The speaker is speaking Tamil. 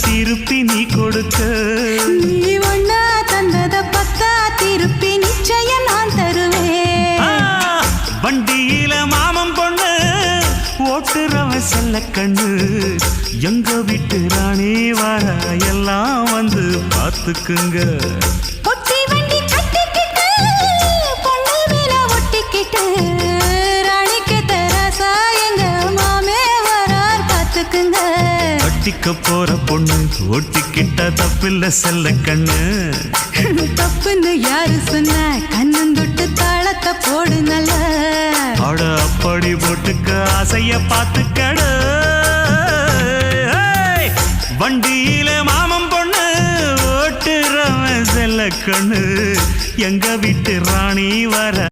திருப்பி நீ கொடுக்க. நீ ஒண்ணா தந்தத பத்தா திருப்பி நிச்சயம் நான் தருவேன். வண்டியில மாமன் பொண்ணு ஓட்டுறவன் செல்ல கண்ணு. எங்க வீட்டு ராணி வர எல்லாம் வந்து பார்த்துக்குங்க. ஒட்டி வண்டி கட்டிக்கிட்டு பொண்ணு மேல ஒட்டிக்கிட்டு ராணிக்கு தராசா எங்க மாமே வரார் பார்த்துக்குங்க. ஒட்டிக்க போற பொண்ணு ஒட்டிக்கிட்ட தப்பில்ல செல்ல கண்ணு. தப்புன்னு யாரு சொன்ன கண்ணந்தொட்டு தாளத்தை போடு நல்ல. அட அப்படி போட்டுக்க ஆசைய பார்த்துக்கட. வண்டியில மாமன் பொண்ணு ஓட்டுறவன் செல்ல கண்ணு. எங்க வீட்டு ராணி வர